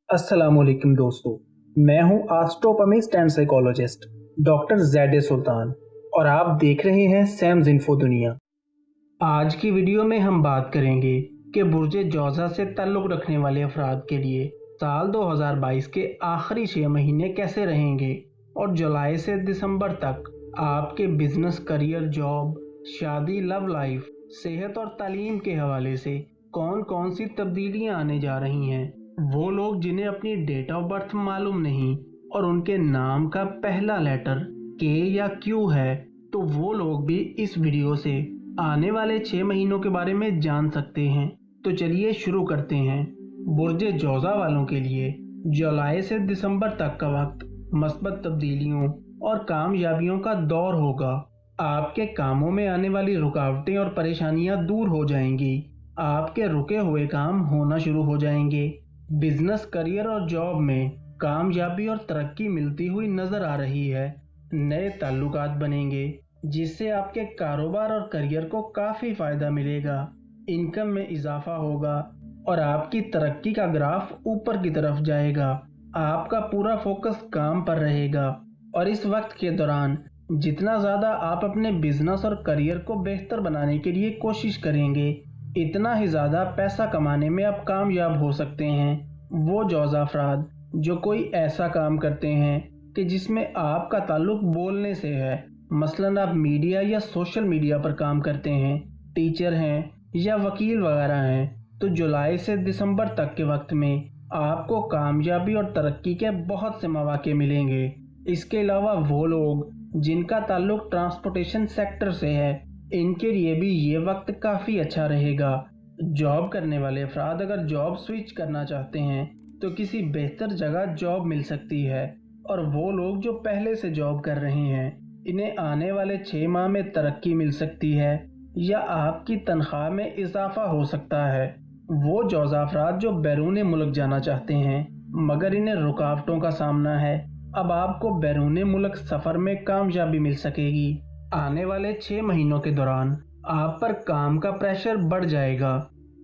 अस्सलामुअलैकुम दोस्तों, मैं हूं एस्ट्रोपमिस्ट एंड साइकोलॉजिस्ट डॉक्टर ज़ैड सुल्तान और आप देख रहे हैं सैम्स इन्फो दुनिया। आज की वीडियो में हम बात करेंगे कि बुर्ज जौज़ा से ताल्लुक़ रखने वाले अफराद के लिए साल 2022 के आखिरी 6 महीने कैसे रहेंगे और जुलाई से दिसंबर तक आपके बिजनेस, करियर, जॉब, शादी, लव लाइफ, सेहत और तालीम के हवाले से कौन कौन सी तब्दीलियां आने जा रही हैं। वो लोग जिन्हें अपनी डेट ऑफ बर्थ मालूम नहीं और उनके नाम का पहला लेटर के या क्यू है, तो वो लोग भी इस वीडियो से आने वाले 6 महीनों के बारे में जान सकते हैं। तो चलिए शुरू करते हैं। बुर्ज जौज़ा वालों के लिए जुलाई से दिसंबर तक का वक्त मस्बत तब्दीलियों और कामयाबियों का दौर होगा। आपके कामों में आने वाली रुकावटें और परेशानियां दूर हो जाएंगी। आपके रुके हुए काम होना शुरू हो जाएंगे। बिजनेस, करियर और जॉब में कामयाबी और तरक्की मिलती हुई नजर आ रही है। नए ताल्लुकात बनेंगे जिससे आपके कारोबार और करियर को काफ़ी फ़ायदा मिलेगा। इनकम में इजाफा होगा और आपकी तरक्की का ग्राफ ऊपर की तरफ जाएगा। आपका पूरा फोकस काम पर रहेगा और इस वक्त के दौरान जितना ज़्यादा आप अपने बिजनेस और करियर को बेहतर बनाने के लिए कोशिश करेंगे, इतना ही ज़्यादा पैसा कमाने में आप कामयाब हो सकते हैं। वो जौज़ा अफराद जो कोई ऐसा काम करते हैं कि जिसमें आपका ताल्लुक बोलने से है, मसलन आप मीडिया या सोशल मीडिया पर काम करते हैं, टीचर हैं या वकील वगैरह हैं, तो जुलाई से दिसंबर तक के वक्त में आपको कामयाबी और तरक्की के बहुत से मौके मिलेंगे। इसके अलावा वो लोग जिनका ताल्लुक ट्रांसपोर्टेशन सेक्टर से है, इनके लिए भी ये वक्त काफ़ी अच्छा रहेगा। जॉब करने वाले अफराद अगर जॉब स्विच करना चाहते हैं तो किसी बेहतर जगह जॉब मिल सकती है, और वो लोग जो पहले से जॉब कर रहे हैं, इन्हें आने वाले 6 माह में तरक्की मिल सकती है या आपकी तनख्वाह में इजाफा हो सकता है। वो जौज़ा अफराद जो बैरून मुल्क जाना चाहते हैं मगर इन्हें रुकावटों का सामना है, अब आपको बैरून मुल्क सफ़र में कामयाबी मिल सकेगी। आने वाले 6 महीनों के दौरान आप पर काम का प्रेशर बढ़ जाएगा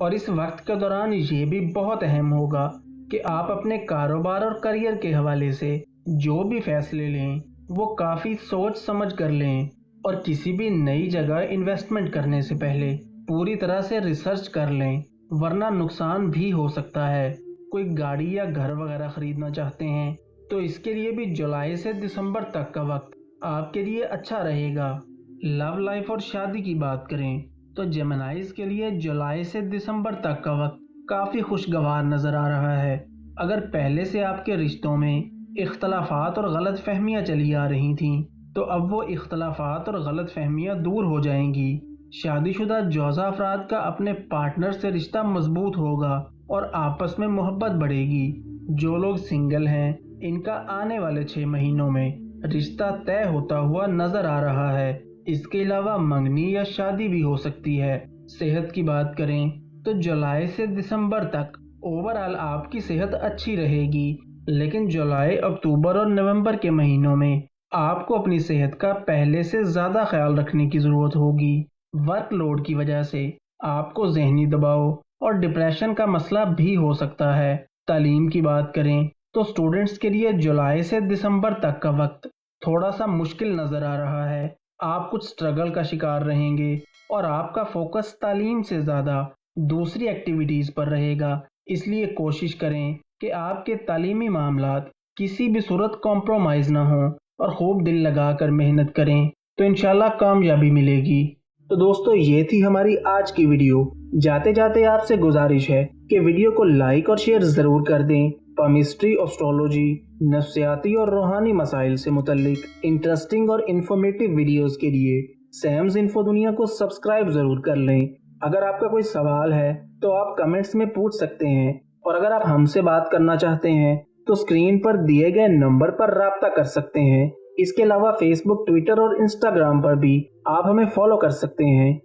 और इस वक्त के दौरान ये भी बहुत अहम होगा कि आप अपने कारोबार और करियर के हवाले से जो भी फैसले लें वो काफ़ी सोच समझ कर लें और किसी भी नई जगह इन्वेस्टमेंट करने से पहले पूरी तरह से रिसर्च कर लें, वरना नुकसान भी हो सकता है। कोई गाड़ी या घर वगैरह ख़रीदना चाहते हैं तो इसके लिए भी जुलाई से दिसंबर तक का वक्त आपके लिए अच्छा रहेगा। लव लाइफ और शादी की बात करें तो जेमिनाइज के लिए जुलाई से दिसंबर तक का वक्त काफ़ी खुशगवार नज़र आ रहा है। अगर पहले से आपके रिश्तों में इख्तलाफात और गलत फहमियाँ चली आ रही थीं, तो अब वो इख्तलाफात और गलत फहमियाँ दूर हो जाएंगी। शादीशुदा जौज़ा अफराद का अपने पार्टनर से रिश्ता मजबूत होगा और आपस में मोहब्बत बढ़ेगी। जो लोग सिंगल हैं, इनका आने वाले 6 महीनों में रिश्ता तय होता हुआ नजर आ रहा है। इसके अलावा मंगनी या शादी भी हो सकती है। सेहत की बात करें तो जुलाई से दिसंबर तक ओवरऑल आपकी सेहत अच्छी रहेगी, लेकिन जुलाई, अक्टूबर और नवंबर के महीनों में आपको अपनी सेहत का पहले से ज़्यादा ख्याल रखने की ज़रूरत होगी। वर्कलोड की वजह से आपको जहनी दबाव और डिप्रेशन का मसला भी हो सकता है। तालीम की बात करें तो स्टूडेंट्स के लिए जुलाई से दिसंबर तक का वक्त थोड़ा सा मुश्किल नज़र आ रहा है। आप कुछ स्ट्रगल का शिकार रहेंगे और आपका फोकस तालीम से ज़्यादा दूसरी एक्टिविटीज़ पर रहेगा। इसलिए कोशिश करें कि आपके तालीमी मामलात किसी भी सूरत कॉम्प्रोमाइज़ ना हो और खूब दिल लगाकर मेहनत करें, तो इंशाल्लाह कामयाबी मिलेगी। तो दोस्तों, ये थी हमारी आज की वीडियो। जाते जाते आपसे गुजारिश है कि वीडियो को लाइक और शेयर ज़रूर कर दें। पामिस्ट्री, एस्ट्रोलॉजी, नफ्सियाती और रूहानी मसाइल से मुतल्लिक इंटरेस्टिंग और इन्फॉर्मेटिव वीडियोस के लिए सैम्स इन्फो दुनिया को सब्सक्राइब ज़रूर कर लें। अगर आपका कोई सवाल है तो आप कमेंट्स में पूछ सकते हैं, और अगर आप हमसे बात करना चाहते हैं तो स्क्रीन पर दिए गए नंबर पर राब्ता कर सकते हैं। इसके अलावा फेसबुक, ट्विटर और इंस्टाग्राम पर भी आप हमें फॉलो कर सकते हैं।